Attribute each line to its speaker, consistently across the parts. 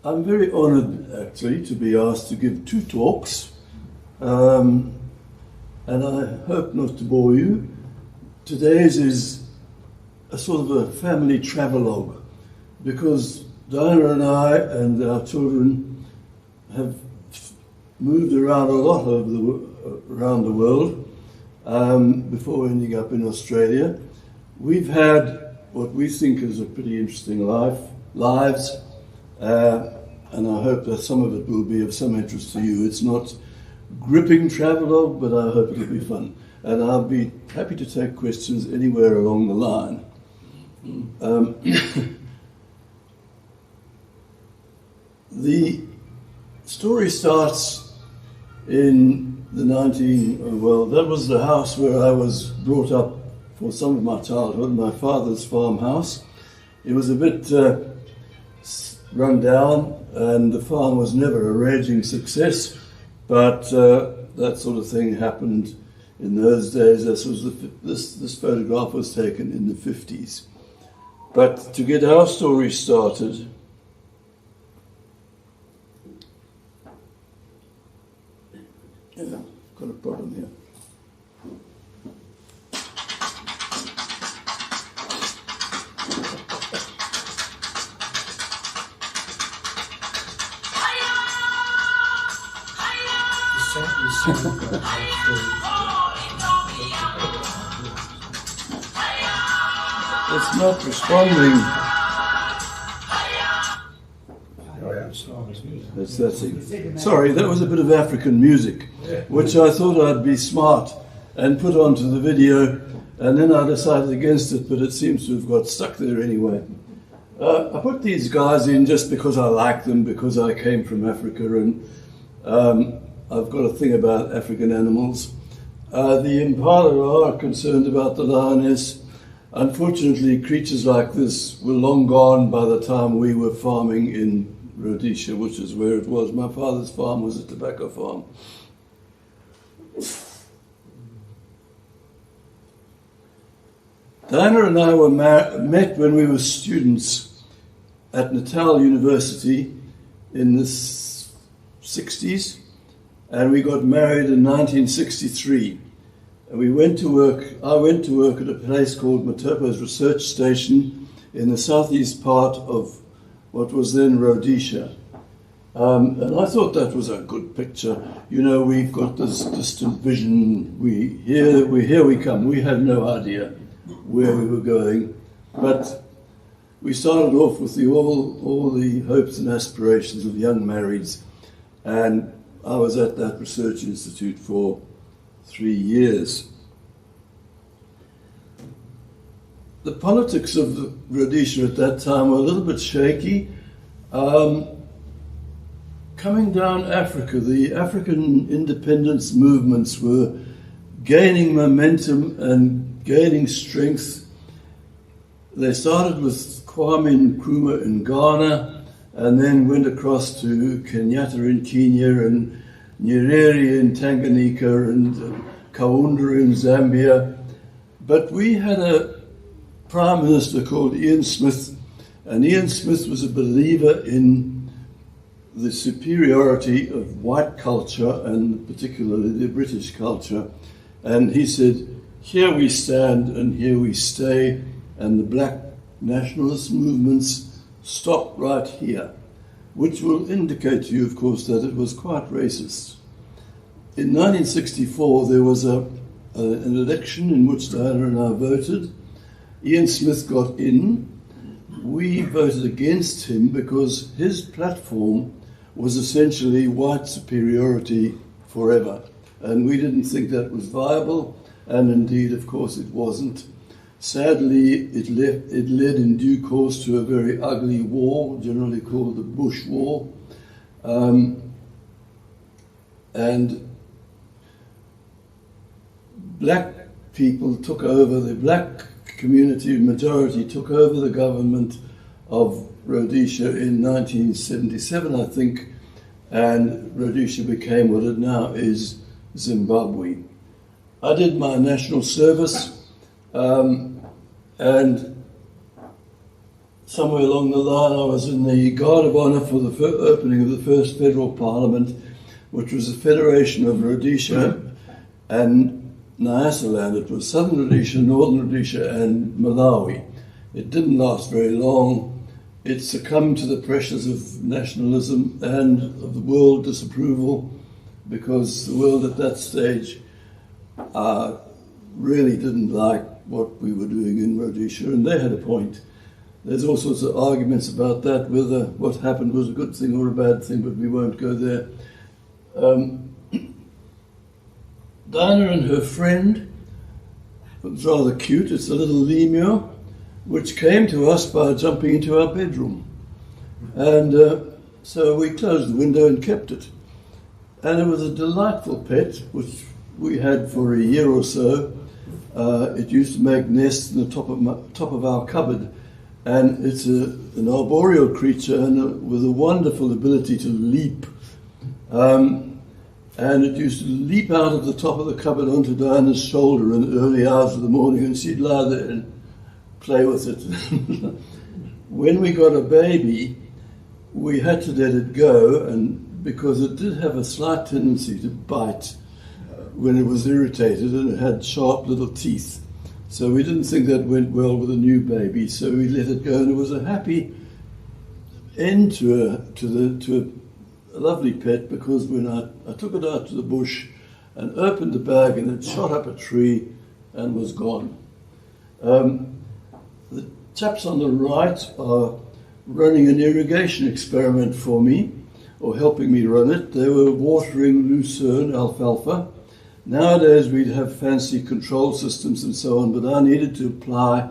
Speaker 1: I'm very honoured, actually, to be asked to give 2 talks, and I hope not to bore you. Today's is a sort of a family travelogue, because Diana and I and our children have moved around a lot around the world before ending up in Australia. We've had what we think is a pretty interesting lives, and I hope that some of it will be of some interest to you. It's not gripping travelogue, but I hope it'll be fun. And I'll be happy to take questions anywhere along the line. The story starts in the that was the house where I was brought up for some of my childhood, my father's farmhouse. It was a bit run down, and the farm was never a raging success, but that sort of thing happened in those days. This photograph was taken in the 50s. But to get our story started, got a problem here. It's not responding. That's that thing. Sorry, that was a bit of African music, which I thought I'd be smart and put onto the video, and then I decided against it, but it seems to have got stuck there anyway. I put these guys in just because I like them, because I came from Africa, and I've got a thing about African animals. The impala are concerned about the lioness. Unfortunately, creatures like this were long gone by the time we were farming in Rhodesia, which is where it was. My father's farm was a tobacco farm. Diana and I met when we were students at Natal University in the 60s, and we got married in 1963. And we went to work. I went to work at a place called Matopo's Research Station in the southeast part of what was then Rhodesia. And I thought that was a good picture. You know, we've got this distant vision. Here we come. We had no idea where we were going, but we started off with all the hopes and aspirations of young marrieds, and I was at that research institute for 3 years. The politics of Rhodesia at that time were a little bit shaky. Coming down Africa, the African independence movements were gaining momentum and gaining strength. They started with Kwame Nkrumah in Ghana, and then went across to Kenyatta in Kenya, and Nyerere in Tanganyika, and Kaunda in Zambia. But we had a prime minister called Ian Smith, and Ian Smith was a believer in the superiority of white culture, and particularly the British culture. And he said, here we stand and here we stay, and the black nationalist movements stop right here, which will indicate to you, of course, that it was quite racist. In 1964, there was an election in which Diana and I voted. Ian Smith got in. We voted against him because his platform was essentially white superiority forever. And we didn't think that was viable, and indeed, of course, it wasn't. Sadly, it led in due course to a very ugly war, generally called the Bush War. And black people took over, the black community majority took over the government of Rhodesia in 1977, I think, and Rhodesia became what it now is, Zimbabwe. I did my national service, and somewhere along the line I was in the Guard of Honour for the opening of the first federal parliament, which was a federation of Rhodesia and Nyasaland. It was Southern Rhodesia, Northern Rhodesia and Malawi. It didn't last very long. It succumbed to the pressures of nationalism and of the world disapproval, because the world at that stage really didn't like what we were doing in Rhodesia, and they had a point. There's all sorts of arguments about that, whether what happened was a good thing or a bad thing, but we won't go there. Diana and her friend, it was rather cute, it's a little lemur, which came to us by jumping into our bedroom. And so we closed the window and kept it. And it was a delightful pet, which we had for a year or so. It used to make nests in the top of our cupboard. And it's an arboreal creature and with a wonderful ability to leap. And it used to leap out of the top of the cupboard onto Diana's shoulder in the early hours of the morning, and she'd lie there and play with it. When we got a baby, we had to let it go, and because it did have a slight tendency to bite when it was irritated, and it had sharp little teeth. So we didn't think that went well with a new baby, so we let it go, and it was a happy end to a lovely pet, because when I took it out to the bush and opened the bag, and it shot up a tree and was gone. The chaps on the right are running an irrigation experiment for me, or helping me run it. They were watering lucerne, alfalfa. Nowadays we'd have fancy control systems and so on, but I needed to apply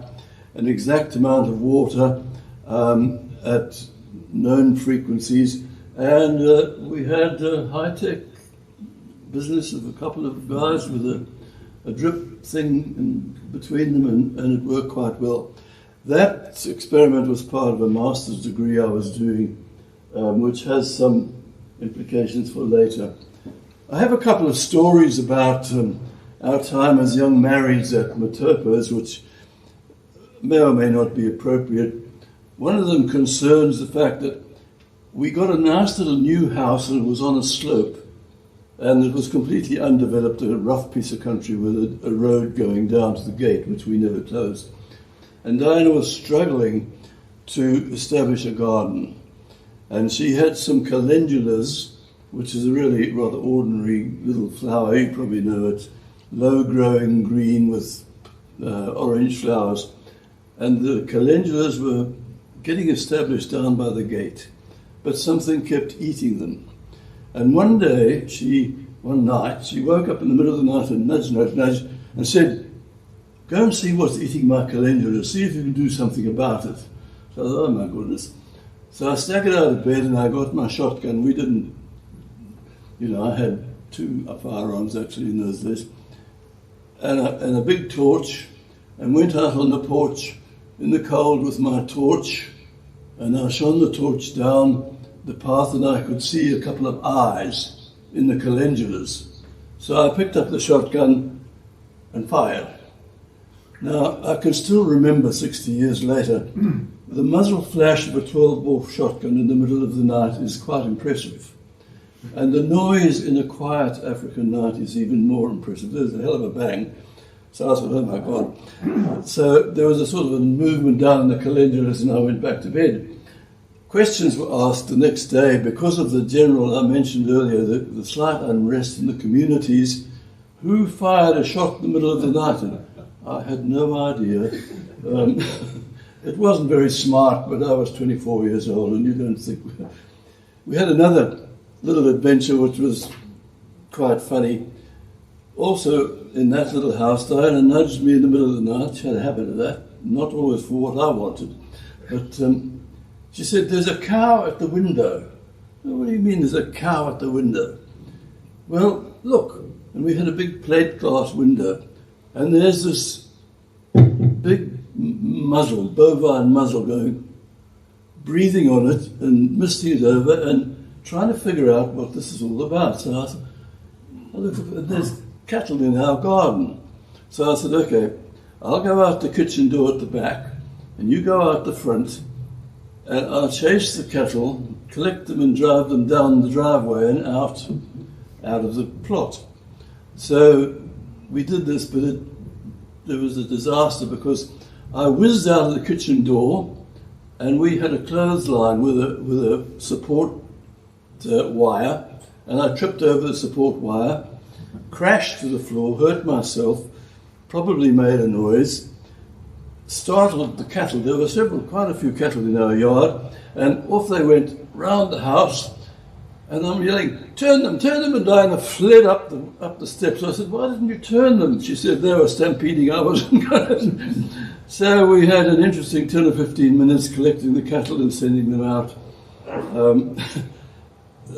Speaker 1: an exact amount of water at known frequencies, and we had a high-tech business of a couple of guys with a drip thing in between them, and it worked quite well. That experiment was part of a master's degree I was doing, which has some implications for later. I have a couple of stories about our time as young marrieds at Matopo's, which may or may not be appropriate. One of them concerns the fact that we got a nice little new house, and it was on a slope, and it was completely undeveloped, a rough piece of country with a road going down to the gate, which we never closed. And Diana was struggling to establish a garden, and she had some calendulas, which is a really rather ordinary little flower. You probably know it, low-growing green with orange flowers. And the calendulas were getting established down by the gate, but something kept eating them. And one night, she woke up in the middle of the night and nudged, and said, "Go and see what's eating my calendula, see if you can do something about it." So I thought, oh my goodness. So I staggered out of bed and I got my shotgun. We didn't, I had 2 firearms actually in those days, and a big torch, and went out on the porch in the cold with my torch, and I shone the torch down the path, and I could see a couple of eyes in the calendulas. So I picked up the shotgun and fired. Now, I can still remember 60 years later, the muzzle flash of a 12-bore shotgun in the middle of the night is quite impressive. And the noise in a quiet African night is even more impressive. There's a hell of a bang. So I thought, oh my God. So there was a sort of a movement down in the calendulas, and I went back to bed. Questions were asked the next day because of the general I mentioned earlier, the slight unrest in the communities. Who fired a shot in the middle of the night? And I had no idea. It wasn't very smart, but I was 24 years old, and you don't think... We had another little adventure which was quite funny. Also, in that little house, Diana nudged me in the middle of the night. She had a habit of that, not always for what I wanted. But she said, "There's a cow at the window." "What do you mean there's a cow at the window?" "Well, look." And we had a big plate glass window, and there's this big muzzle, bovine muzzle going, breathing on it and misting it over and trying to figure out what this is all about. So I thought, oh, look, there's cattle in our garden. So I said, okay, I'll go out the kitchen door at the back, and you go out the front, and I chase the cattle, collect them and drive them down the driveway and out of the plot. So we did this, but there was a disaster because I whizzed out of the kitchen door, and we had a clothesline with a support wire, and I tripped over the support wire, crashed to the floor, hurt myself, probably made a noise, startled the cattle. There were quite a few cattle in our yard, and off they went round the house, and I'm yelling, turn them, and Diana fled up the steps. I said, why didn't you turn them? She said, they were stampeding, I wasn't going to. So we had an interesting 10 or 15 minutes collecting the cattle and sending them out.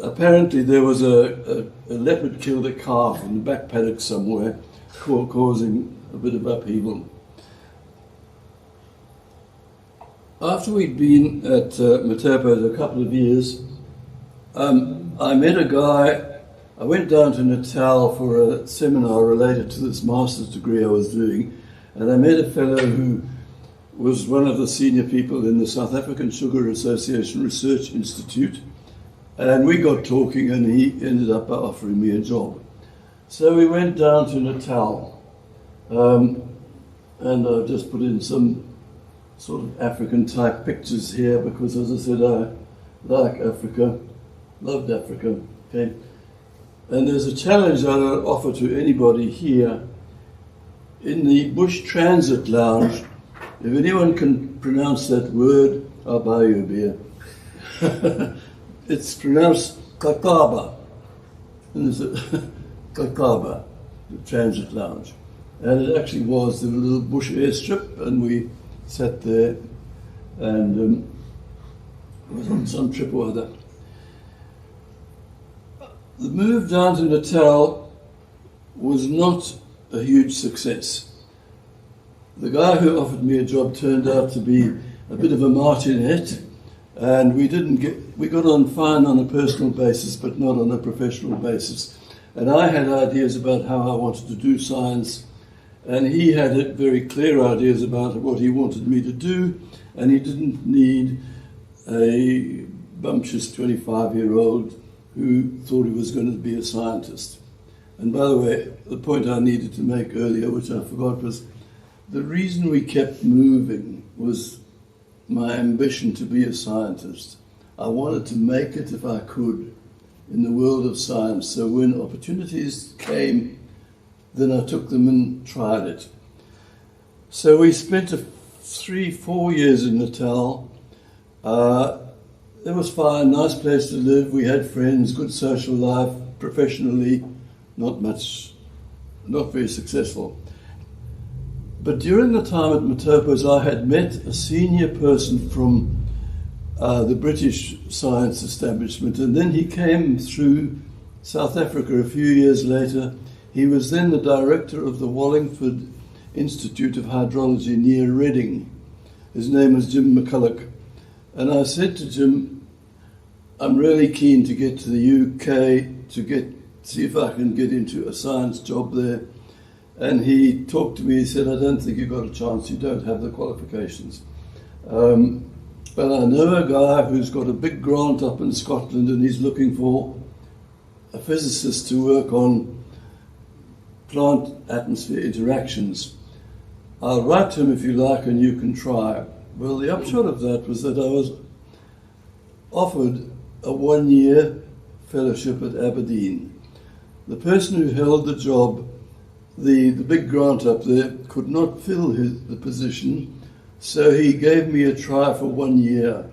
Speaker 1: Apparently there was a leopard killed a calf in the back paddock somewhere, causing a bit of upheaval. After we'd been at Matopo a couple of years, I met a guy. I went down to Natal for a seminar related to this master's degree I was doing, and I met a fellow who was one of the senior people in the South African Sugar Association Research Institute, and we got talking, and he ended up offering me a job. So we went down to Natal, and I just put in some sort of African-type pictures here because, as I said, I like Africa, loved Africa. Okay, and there's a challenge I offer to anybody here. In the Bush Transit Lounge, if anyone can pronounce that word, I'll buy you a beer. It's pronounced Kakaba, and there's a Kakaba, the Transit Lounge. And it actually was the little bush airstrip, and we sat there and was on some trip or other. The move down to Natal was not a huge success. The guy who offered me a job turned out to be a bit of a martinet, and we got on fine on a personal basis, but not on a professional basis. And I had ideas about how I wanted to do science, and he had very clear ideas about what he wanted me to do, and he didn't need a bumptious 25-year-old who thought he was going to be a scientist. And by the way, the point I needed to make earlier, which I forgot, was the reason we kept moving was my ambition to be a scientist. I wanted to make it if I could in the world of science. So when opportunities came, then I took them and tried it. So we spent 3-4 years in Natal. It was fine, nice place to live. We had friends, good social life. Professionally, not very successful. But during the time at Matopos, I had met a senior person from the British science establishment, and then he came through South Africa a few years later. He was then the director of the Wallingford Institute of Hydrology near Reading. His name was Jim McCulloch. And I said to Jim, I'm really keen to get to the UK to see if I can get into a science job there. And he talked to me, he said, I don't think you've got a chance, you don't have the qualifications. But I know a guy who's got a big grant up in Scotland, and he's looking for a physicist to work on plant-atmosphere interactions. I'll write to him if you like, and you can try. Well, the upshot of that was that I was offered a 1-year fellowship at Aberdeen. The person who held the job, the big grant up there, could not fill the position, so he gave me a try for 1 year.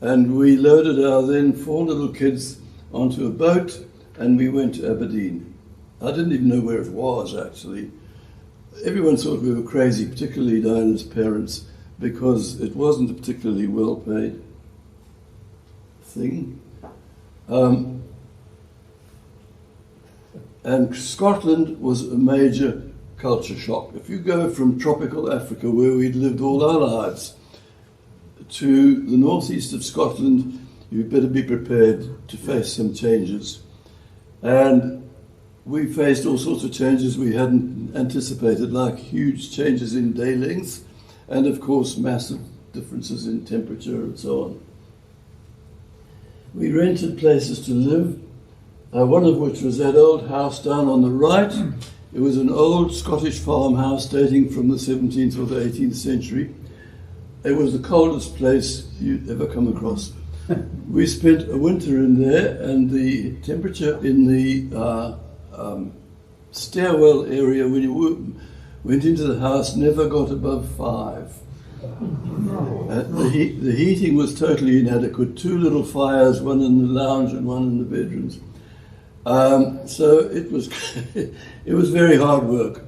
Speaker 1: And we loaded our then 4 little kids onto a boat, and we went to Aberdeen. I didn't even know where it was, actually. Everyone thought we were crazy, particularly Diana's parents, because it wasn't a particularly well-paid thing. And Scotland was a major culture shock. If you go from tropical Africa, where we'd lived all our lives, to the northeast of Scotland, you'd better be prepared to face some changes. And we faced all sorts of changes we hadn't anticipated, like huge changes in day length, and of course massive differences in temperature and so on. We rented places to live, one of which was that old house down on the right. It was an old Scottish farmhouse dating from the 17th or the 18th century. It was the coldest place you'd ever come across. We spent a winter in there, and the temperature in the stairwell area when you went into the house never got above 5. The heating was totally inadequate. 2 little fires, one in the lounge and one in the bedrooms. So it was it was very hard work.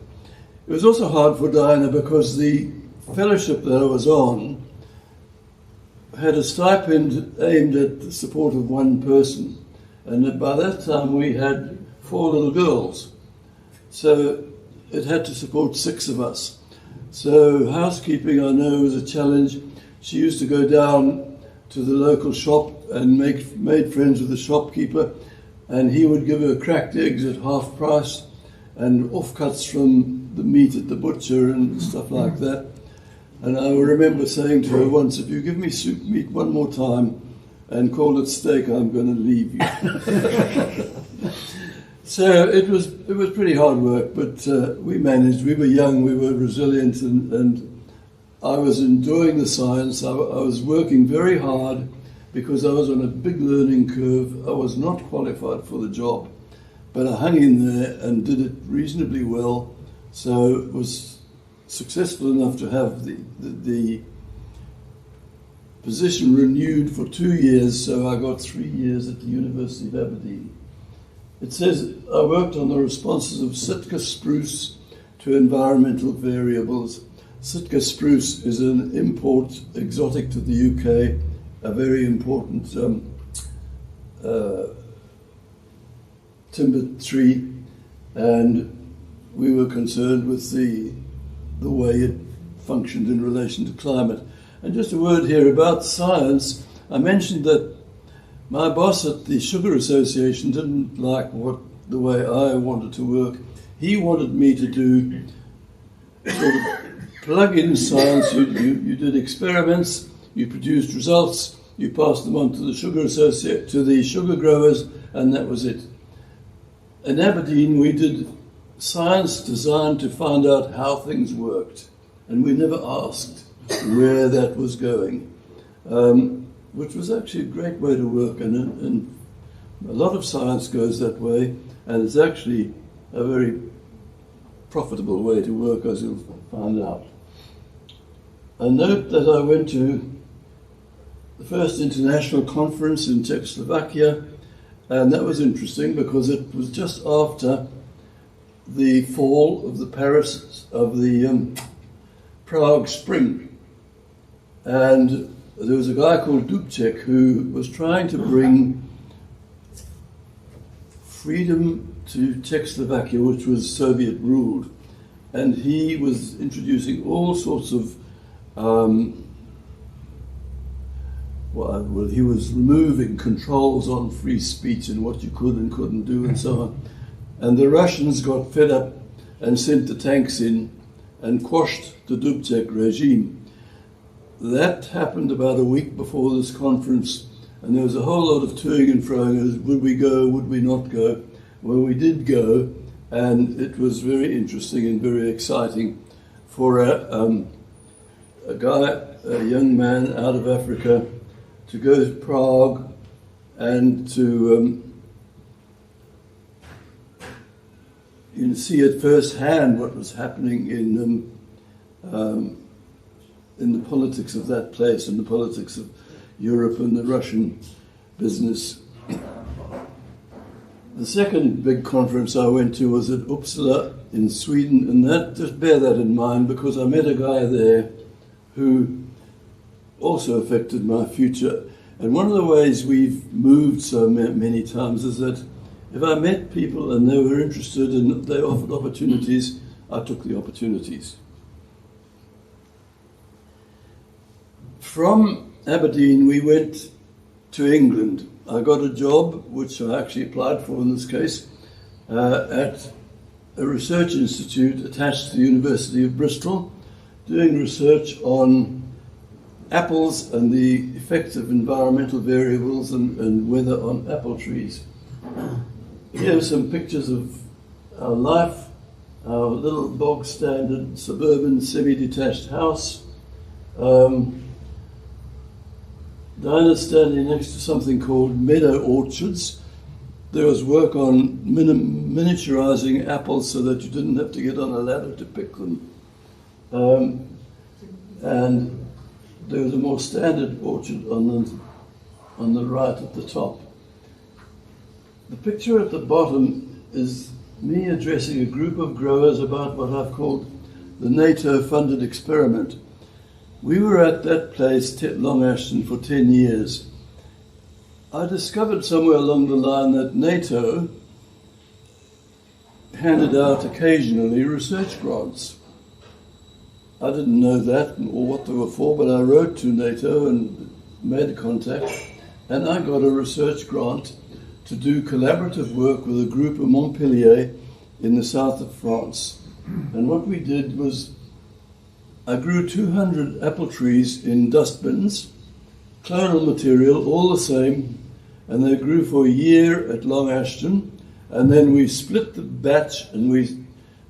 Speaker 1: It was also hard for Diana because the fellowship that I was on had a stipend aimed at the support of one person, and by that time we had 4 little girls, so it had to support 6 of us. So housekeeping, I know, was a challenge. She used to go down to the local shop and made friends with the shopkeeper, and he would give her cracked eggs at half price and offcuts from the meat at the butcher and stuff like that. And I remember saying to her once, if you give me soup meat one more time and call it steak, I'm going to leave you. So it was pretty hard work, but we managed. We were young, we were resilient, and I was enjoying the science. I was working very hard because I was on a big learning curve. I was not qualified for the job, but I hung in there and did it reasonably well. So it was successful enough to have the position renewed for 2 years, so I got 3 years at the University of Aberdeen. It says I worked on the responses of Sitka spruce to environmental variables. Sitka spruce is an import exotic to the UK, a very important timber tree, and we were concerned with the way it functioned in relation to climate. And just a word here about science. I mentioned that my boss at the Sugar Association didn't like the way I wanted to work. He wanted me to do sort of plug-in science. You did experiments, you produced results, you passed them on to the sugar growers, and that was it. In Aberdeen, we did science designed to find out how things worked, and we never asked where that was going, which was actually a great way to work, and a lot of science goes that way, and it's actually a very profitable way to work, as you'll find out. I note that I went to the first international conference in Czechoslovakia, and that was interesting because it was just after the fall of the Prague Spring, and there was a guy called Dubček who was trying to bring freedom to Czechoslovakia, which was Soviet ruled, and he was introducing all sorts of he was removing controls on free speech and what you could and couldn't do and so on. And the Russians got fed up and sent the tanks in and quashed the Dubček regime. That happened about a week before this conference, and there was a whole lot of toing and froing. Would we go, would we not go? Well, we did go, and it was very interesting and very exciting for a young man out of Africa, to go to Prague and to see at first hand what was happening in the politics of that place and the politics of Europe and the Russian business. The second big conference I went to was at Uppsala in Sweden, and that, just bear that in mind, because I met a guy there who also affected my future. And one of the ways we've moved so many times is that if I met people and they were interested and they offered opportunities, I took the opportunities. From Aberdeen, we went to England. I got a job, which I actually applied for in this case, at a research institute attached to the University of Bristol, doing research on apples and the effects of environmental variables and weather on apple trees. Here are some pictures of our life, our little bog standard suburban semi-detached house. Dinah's standing next to something called meadow orchards. There was work on miniaturizing apples so that you didn't have to get on a ladder to pick them. And there was a more standard orchard on the right at the top. The picture at the bottom is me addressing a group of growers about what I've called the NATO-funded experiment. We were at that place, Long Ashton, for 10 years. I discovered somewhere along the line that NATO handed out occasionally research grants. I didn't know that or what they were for, but I wrote to NATO and made contact, and I got a research grant to do collaborative work with a group of Montpellier in the south of France. And what we did was I grew 200 apple trees in dustbins, clonal material, all the same, and they grew for a year at Long Ashton, and then we split the batch and we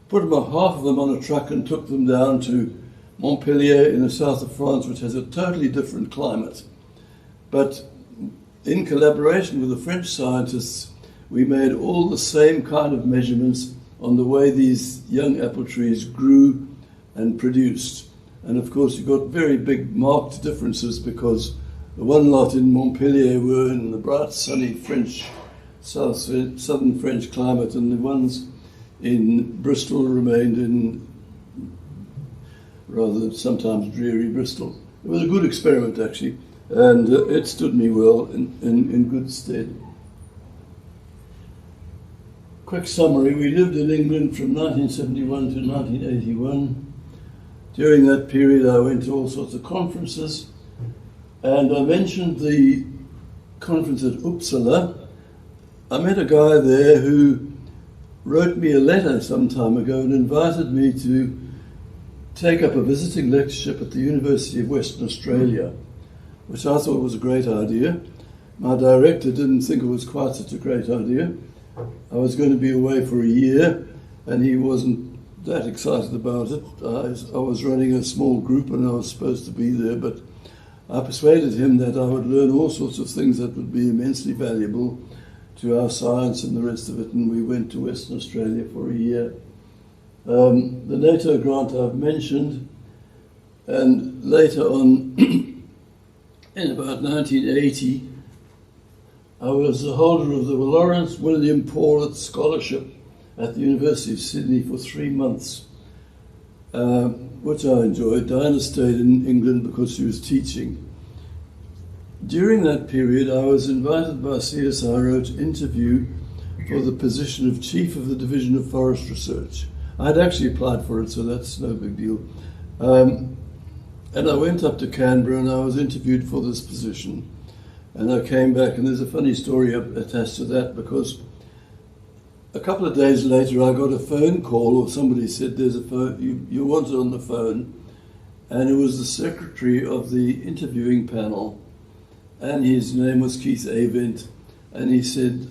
Speaker 1: put half of them on a truck and took them down to Montpellier in the south of France, which has a totally different climate. But in collaboration with the French scientists, we made all the same kind of measurements on the way these young apple trees grew and produced. And of course, you got very big marked differences because the one lot in Montpellier were in the bright, sunny French, southern French climate, and the ones in Bristol remained in rather sometimes dreary Bristol. It was a good experiment, actually, and it stood me well in good stead. Quick summary, we lived in England from 1971 to 1981. During that period, I went to all sorts of conferences, and I mentioned the conference at Uppsala. I met a guy there who wrote me a letter some time ago and invited me to take up a visiting lectureship at the University of Western Australia, which I thought was a great idea. My director didn't think it was quite such a great idea. I was going to be away for a year, and he wasn't that excited about it. I was running a small group and I was supposed to be there, but I persuaded him that I would learn all sorts of things that would be immensely valuable to our science and the rest of it, and we went to Western Australia for a year. The NATO grant I've mentioned, and later on, in about 1980, I was the holder of the Lawrence William Paulet Scholarship at the University of Sydney for 3 months, which I enjoyed. Diana stayed in England because she was teaching. During that period, I was invited by CSIRO to interview for the position of Chief of the Division of Forest Research. I'd actually applied for it, so that's no big deal. And I went up to Canberra and I was interviewed for this position. And I came back, and there's a funny story attached to that, because a couple of days later I got a phone call, or somebody said, there's a phone, you're wanted on the phone, and it was the secretary of the interviewing panel, and his name was Keith Avent, and he said,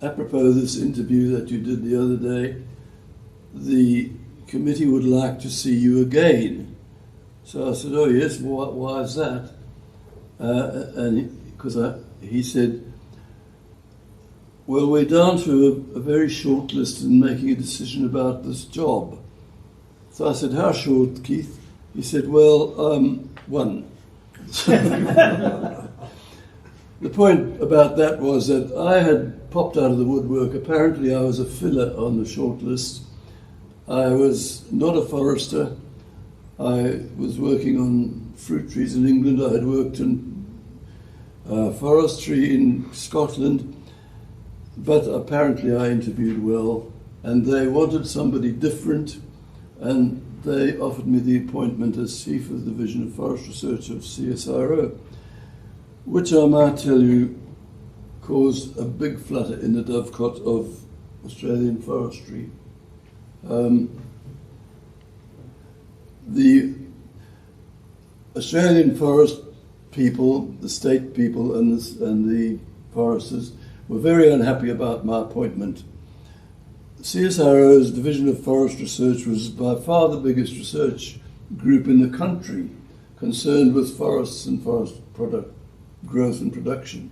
Speaker 1: apropos of this interview that you did the other day, the committee would like to see you again. So I said, oh yes, why is that? He said, well, we're down to a very short list in making a decision about this job. So I said, how short, Keith? He said, well, one. The point about that was that I had popped out of the woodwork. Apparently I was a filler on the short list. I was not a forester. I was working on fruit trees in England. I had worked in forestry in Scotland, but apparently I interviewed well, and they wanted somebody different, and they offered me the appointment as Chief of the Division of Forest Research of CSIRO, which I might tell you caused a big flutter in the dovecot of Australian forestry. Australian forest people, the state people and the foresters were very unhappy about my appointment. CSIRO's Division of Forest Research was by far the biggest research group in the country concerned with forests and forest product growth and production.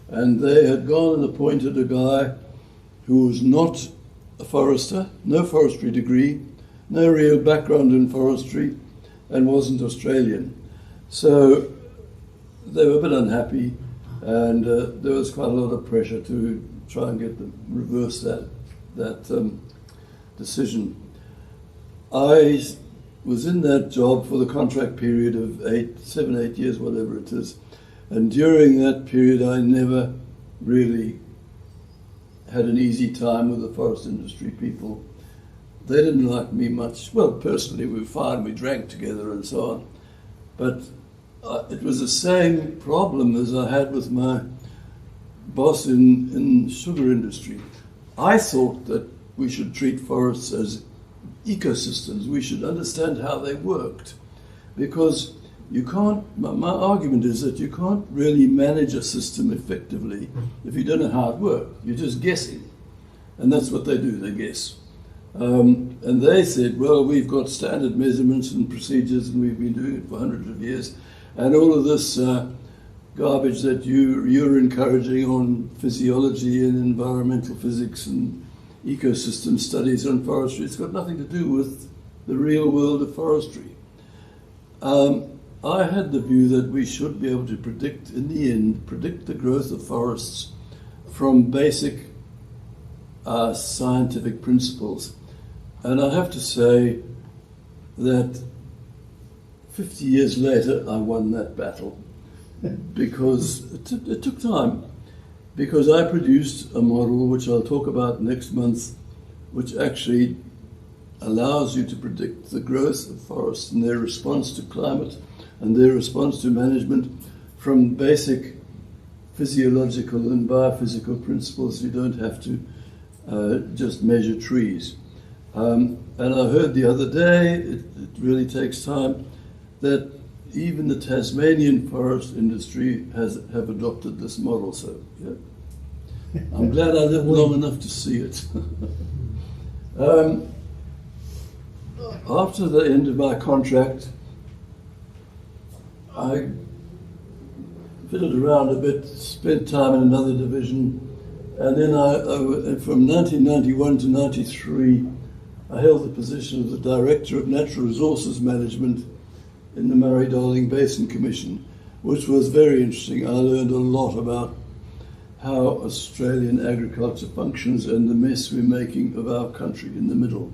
Speaker 1: And they had gone and appointed a guy who was not a forester, no forestry degree, no real background in forestry, and wasn't Australian. So they were a bit unhappy, and there was quite a lot of pressure to try and get them reverse that decision. I was in that job for the contract period of 7, 8 years, whatever it is. And during that period, I never really had an easy time with the forest industry people. They didn't like me much. Well, personally, we were fine. We drank together and so on. But it was the same problem as I had with my boss in sugar industry. I thought that we should treat forests as ecosystems. We should understand how they worked, because you can't, my argument is that you can't really manage a system effectively if you don't know how it works. You're just guessing. And that's what they do, they guess. And they said, well, we've got standard measurements and procedures and we've been doing it for hundreds of years. And all of this garbage that you're encouraging on physiology and environmental physics and ecosystem studies on forestry, it's got nothing to do with the real world of forestry. I had the view that we should be able to predict, in the end, predict the growth of forests from basic scientific principles. And I have to say that 50 years later, I won that battle because it took time. Because I produced a model, which I'll talk about next month, which actually allows you to predict the growth of forests and their response to climate and their response to management from basic physiological and biophysical principles. You don't have to just measure trees. And I heard the other day, it really takes time, that even the Tasmanian forest industry have adopted this model. So yeah, I'm glad I lived long enough to see it. After the end of my contract, I fiddled around a bit, spent time in another division, and then from 1991 to 93, I held the position of the Director of Natural Resources Management in the Murray-Darling Basin Commission, which was very interesting. I learned a lot about how Australian agriculture functions and the mess we're making of our country in the middle.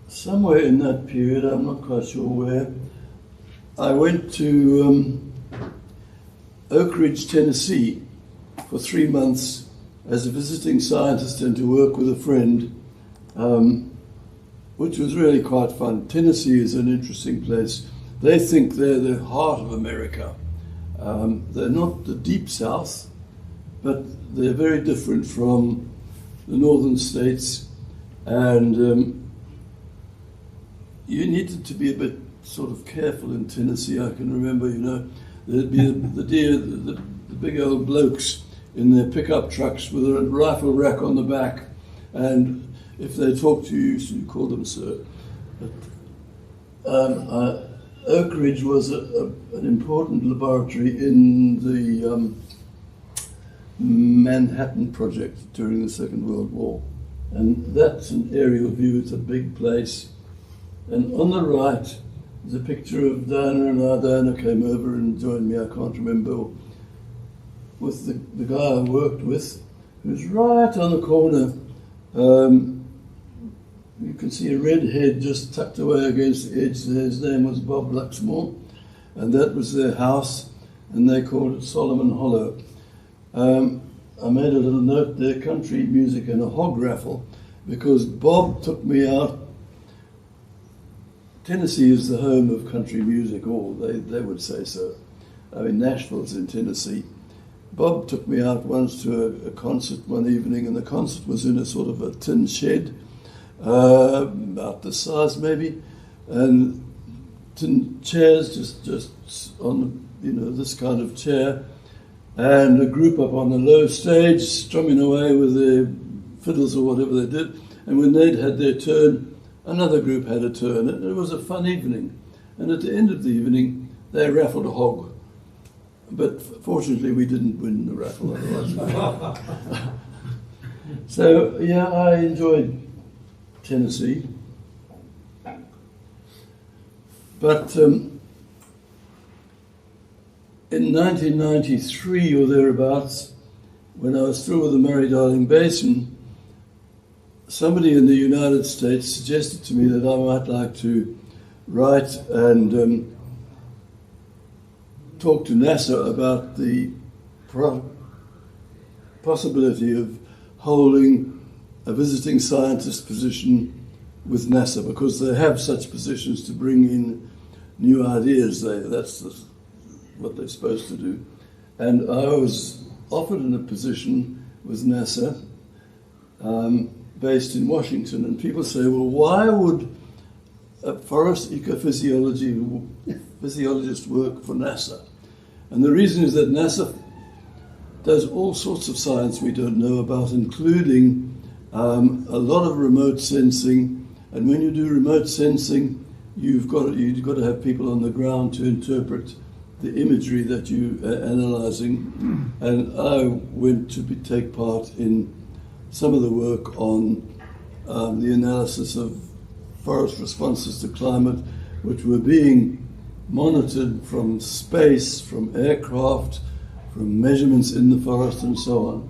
Speaker 1: Somewhere in that period, I'm not quite sure where, I went to Oak Ridge, Tennessee for 3 months as a visiting scientist and to work with a friend, which was really quite fun. Tennessee is an interesting place. They think they're the heart of America. They're not the deep south, but they're very different from the northern states, and you needed to be a bit sort of careful in Tennessee. I can remember, there'd be the big old blokes in their pickup trucks with a rifle rack on the back, and if they talked to you, you call them sir. But, Oak Ridge was an important laboratory in the Manhattan Project during the Second World War. And that's an aerial view. It's a big place. And on the right is a picture of Diana and I. Diana came over and joined me, I can't remember, with the guy I worked with, who's right on the corner. You can see a red head just tucked away against the edge there. His name was Bob Luxmore, and that was their house, and they called it Solomon Hollow. I made a little note there, country music and a hog raffle, because Bob took me out. Tennessee is the home of country music, or they would say so. I mean, Nashville's in Tennessee. Bob took me out once to a concert one evening, and the concert was in a sort of a tin shed. about this size maybe, and tin chairs just on this kind of chair, and a group up on the low stage strumming away with their fiddles or whatever they did, and when they'd had their turn, another group had a turn, and it was a fun evening. And at the end of the evening, they raffled a hog. But fortunately, we didn't win the raffle, otherwise. So, yeah, I enjoyed Tennessee. But in 1993 or thereabouts, when I was still with the Murray-Darling Basin, somebody in the United States suggested to me that I might like to write and talk to NASA about the possibility of holding a visiting scientist position with NASA, because they have such positions to bring in new ideas. That's what they're supposed to do. And I was offered in a position with NASA based in Washington, and people say, well, why would a forest physiologist work for NASA? And the reason is that NASA does all sorts of science we don't know about, including a lot of remote sensing. And when you do remote sensing, you've got to have people on the ground to interpret the imagery that you are analysing. And I went to take part in some of the work on the analysis of forest responses to climate, which were being monitored from space, from aircraft, from measurements in the forest, and so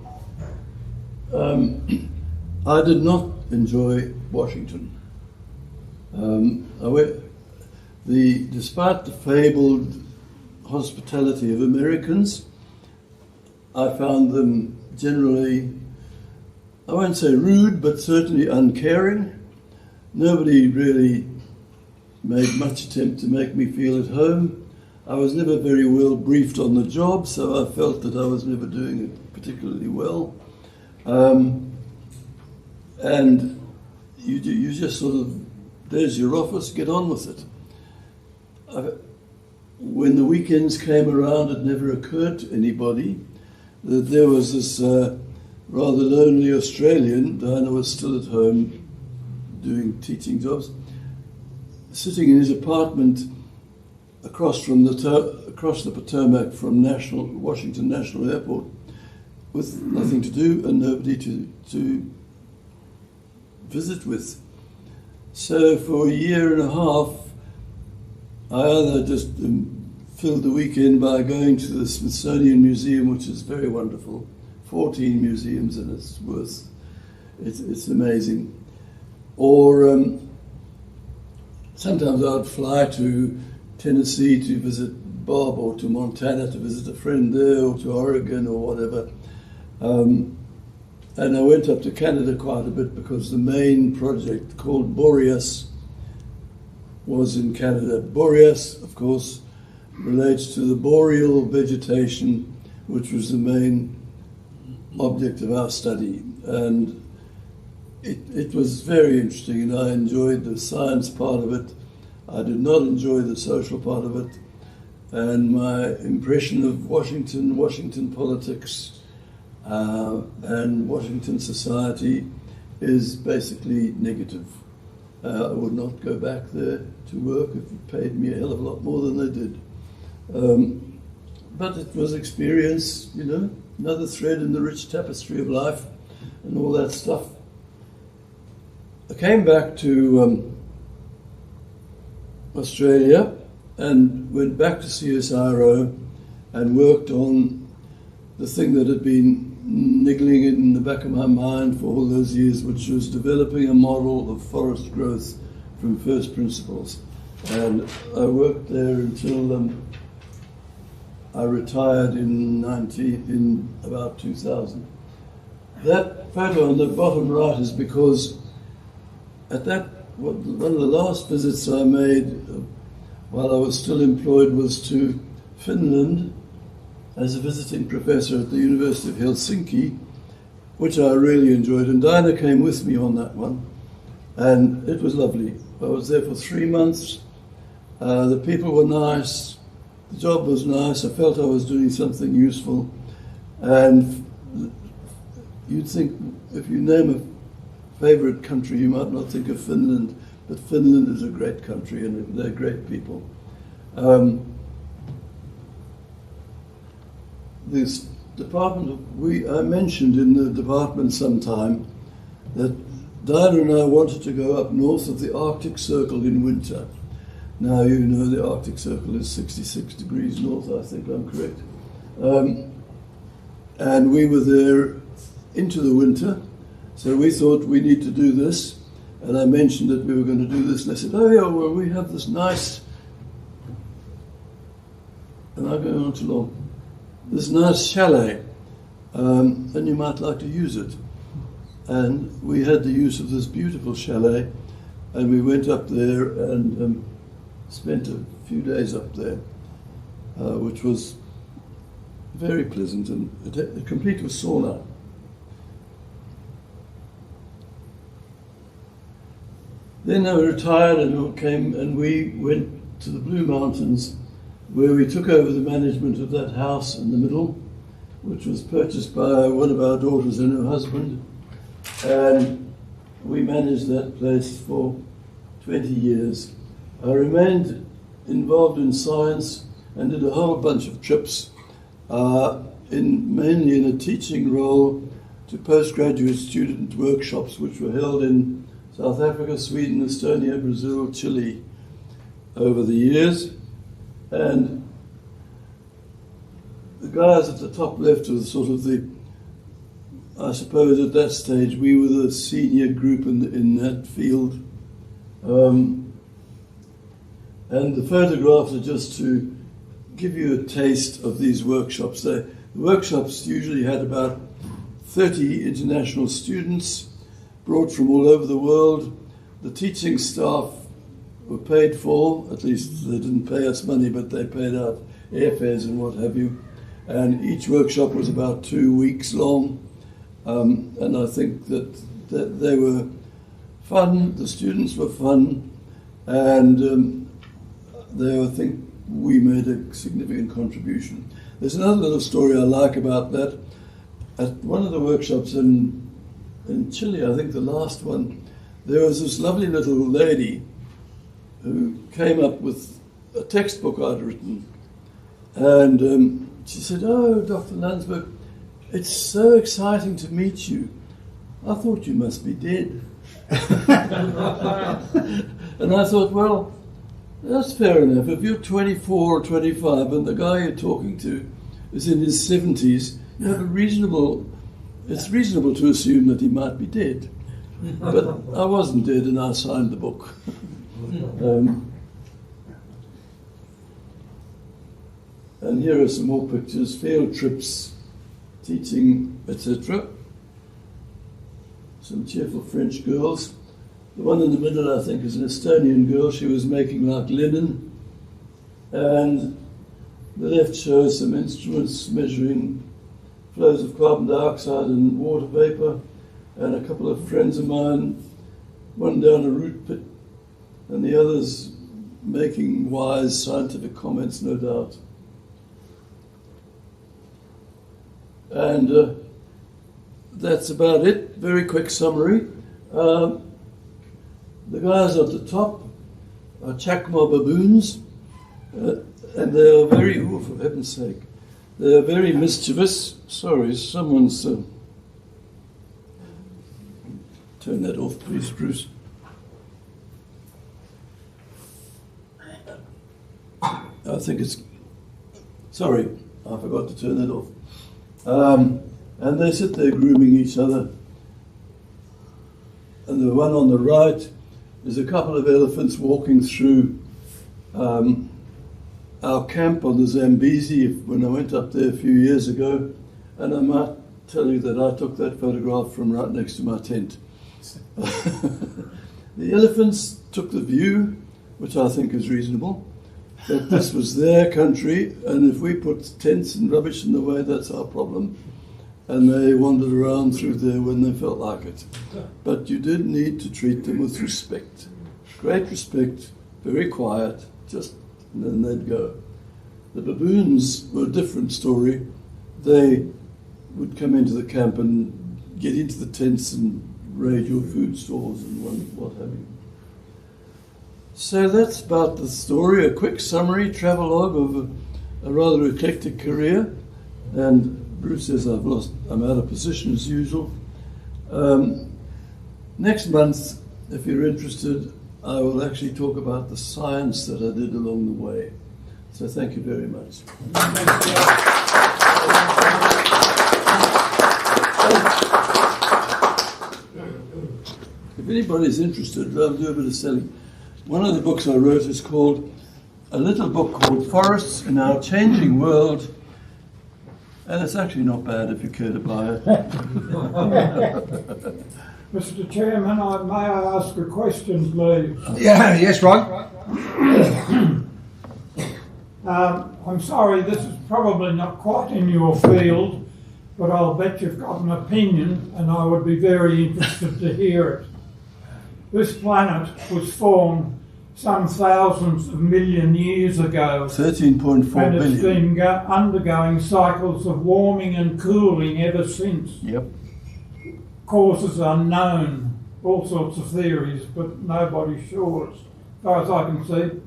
Speaker 1: on. I did not enjoy Washington. Despite the fabled hospitality of Americans, I found them generally, I won't say rude, but certainly uncaring. Nobody really made much attempt to make me feel at home. I was never very well briefed on the job, so I felt that I was never doing it particularly well. And you just sort of, there's your office, get on with it. When the weekends came around, it never occurred to anybody that there was this rather lonely Australian, Diana was still at home doing teaching jobs, sitting in his apartment across the Potomac from Washington National Airport, with nothing to do and nobody to visit with. So for a year and a half, I either just filled the weekend by going to the Smithsonian Museum, which is very wonderful, 14 museums, and it's amazing. Or sometimes I'd fly to Tennessee to visit Bob, or to Montana to visit a friend there, or to Oregon or whatever. And I went up to Canada quite a bit because the main project called Boreas was in Canada. Boreas, of course, relates to the boreal vegetation, which was the main object of our study. And it was very interesting, and I enjoyed the science part of it. I did not enjoy the social part of it. And my impression of Washington politics, and Washington society is basically negative. I would not go back there to work if it paid me a hell of a lot more than they did. But it was experience, another thread in the rich tapestry of life and all that stuff. I came back to Australia and went back to CSIRO and worked on the thing that had been niggling in the back of my mind for all those years, which was developing a model of forest growth from first principles. And I worked there until I retired in about 2000. That photo on the bottom right is because one of the last visits I made while I was still employed was to Finland as a visiting professor at the University of Helsinki, which I really enjoyed. And Dinah came with me on that one. And it was lovely. I was there for 3 months. The people were nice. The job was nice. I felt I was doing something useful. And you'd think, if you name a favourite country, you might not think of Finland, but Finland is a great country and they're great people. This department, I mentioned in the department sometime that Diana and I wanted to go up north of the Arctic Circle in winter. Now, you know the Arctic Circle is 66 degrees north, I think I'm correct. And we were there into the winter, so we thought we need to do this. And I mentioned that we were going to do this, and they said, oh yeah, well, we have this nice, and I'm going on too long, this nice chalet, and you might like to use it. And we had the use of this beautiful chalet, and we went up there and spent a few days up there, which was very pleasant and complete with sauna. Then I retired and we went to the Blue Mountains, where we took over the management of that house in the middle, which was purchased by one of our daughters and her husband. And we managed that place for 20 years. I remained involved in science and did a whole bunch of trips, mainly in a teaching role to postgraduate student workshops, which were held in South Africa, Sweden, Estonia, Brazil, Chile over the years. And the guys at the top left were sort of I suppose at that stage we were the senior group in that field. And the photographs are just to give you a taste of these workshops. The workshops usually had about 30 international students brought from all over the world. The teaching staff were paid for, at least they didn't pay us money, but they paid out airfares and what have you. And each workshop was about 2 weeks long. And I think that they were fun, the students were fun, and I think we made a significant contribution. There's another little story I like about that. At one of the workshops in Chile, I think the last one, there was this lovely little lady who came up with a textbook I'd written. And she said, oh, Dr. Landsberg, it's so exciting to meet you. I thought you must be dead. And I thought, well, that's fair enough. If you're 24 or 25 and the guy you're talking to is in his 70s, you have it's reasonable to assume that he might be dead. But I wasn't dead and I signed the book. And here are some more pictures, field trips, teaching, etc. Some cheerful French girls. The one in the middle, I think, is an Estonian girl. She was making like linen. And the left shows some instruments measuring flows of carbon dioxide and water vapor. And a couple of friends of mine, one down a root pit, and the others making wise scientific comments, no doubt. And that's about it. Very quick summary. The guys at the top are Chacma baboons, and they are very, oh, for heaven's sake, they are very mischievous. Sorry, someone's... turn that off, please, Bruce. I think it's... Sorry, I forgot to turn that off. And they sit there grooming each other. And the one on the right is a couple of elephants walking through our camp on the Zambezi when I went up there a few years ago. And I might tell you that I took that photograph from right next to my tent. The elephants took the view, which I think is reasonable, that this was their country, and if we put tents and rubbish in the way, that's our problem. and they wandered around through there when they felt like it. But you did need to treat them with respect. Great respect, very quiet, and then they'd go. The baboons were a different story. They would come into the camp and get into the tents and raid your food stores and what have you. So that's about the story, a quick summary, travelogue of a rather eclectic career. And Bruce says I'm out of position as usual. Next month, if you're interested, I will actually talk about the science that I did along the way. So thank you very much. If anybody's interested, I'll do a bit of selling. One of the books I wrote is a little book called Forests in Our Changing World, and it's actually not bad if you care to buy it.
Speaker 2: Mr. Chairman, may I ask a question, please?
Speaker 3: Yes, Rod.
Speaker 2: I'm sorry, this is probably not quite in your field, but I'll bet you've got an opinion, and I would be very interested to hear it. This planet was formed some thousands of million years ago.
Speaker 1: 13.4
Speaker 2: and it's
Speaker 1: billion.
Speaker 2: been undergoing cycles of warming and cooling ever since.
Speaker 1: Yep.
Speaker 2: Causes unknown, all sorts of theories, but nobody's sure. As far as I can see,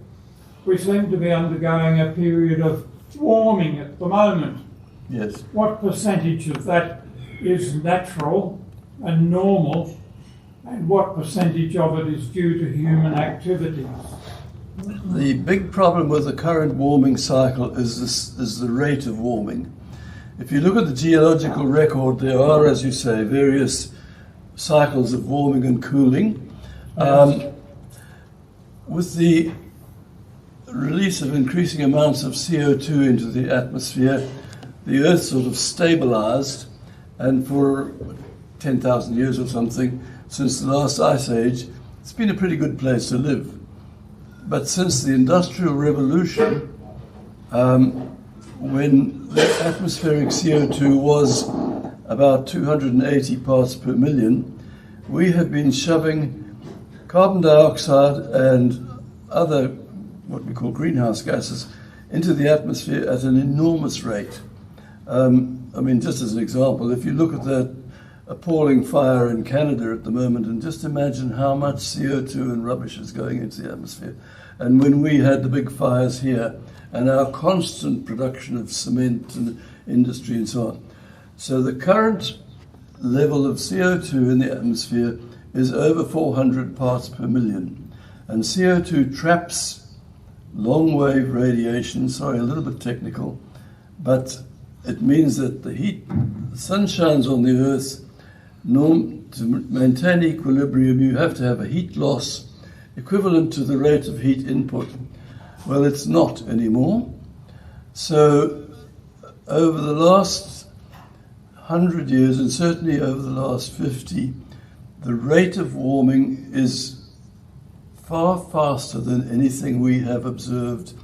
Speaker 2: we seem to be undergoing a period of warming at the moment.
Speaker 1: Yes.
Speaker 2: What percentage of that is natural and normal, and what percentage of it is due to human activities?
Speaker 1: The big problem with the current warming cycle is the rate of warming. If you look at the geological record, there are, as you say, various cycles of warming and cooling. With the release of increasing amounts of CO2 into the atmosphere, the Earth sort of stabilized, and for 10,000 years or something, since the last ice age, it's been a pretty good place to live. But since the Industrial Revolution, when the atmospheric CO2 was about 280 parts per million, we have been shoving carbon dioxide and other what we call greenhouse gases into the atmosphere at an enormous rate. Just as an example, if you look at that appalling fire in Canada at the moment, and just imagine how much CO2 and rubbish is going into the atmosphere. And when we had the big fires here, and our constant production of cement and industry and so on. So the current level of CO2 in the atmosphere is over 400 parts per million. And CO2 traps long-wave radiation, a little bit technical, but it means that the sun shines on the Earth. To maintain equilibrium, you have to have a heat loss equivalent to the rate of heat input. Well, it's not anymore. So over the last 100 years, and certainly over the last 50, the rate of warming is far faster than anything we have observed,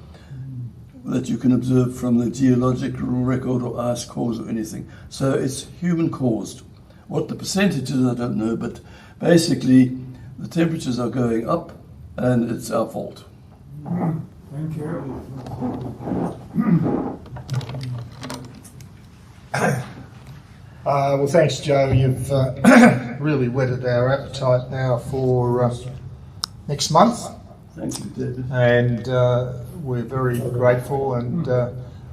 Speaker 1: that you can observe from the geological record or ice cores or anything. So it's human caused. What the percentage is, I don't know, but basically the temperatures are going up and it's our fault.
Speaker 2: Thank you.
Speaker 3: Well, thanks, Joe. You've really whetted our appetite now for next month.
Speaker 1: Thank you, David.
Speaker 3: And we're very grateful. And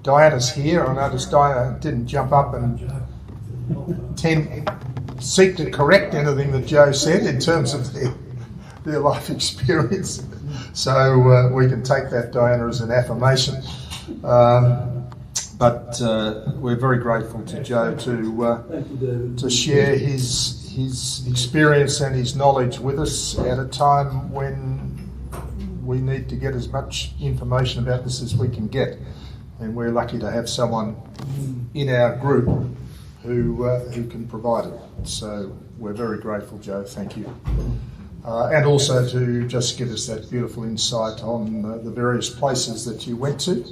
Speaker 3: Diana's here. I noticed Diana didn't jump up and seek to correct anything that Joe said in terms of their life experience. So we can take that, Diana, as an affirmation. But we're very grateful to Joe to share his experience and his knowledge with us at a time when we need to get as much information about this as we can get. And we're lucky to have someone in our group who can provide it. So we're very grateful, Joe. Thank you. And also to just give us that beautiful insight on the various places that you went to.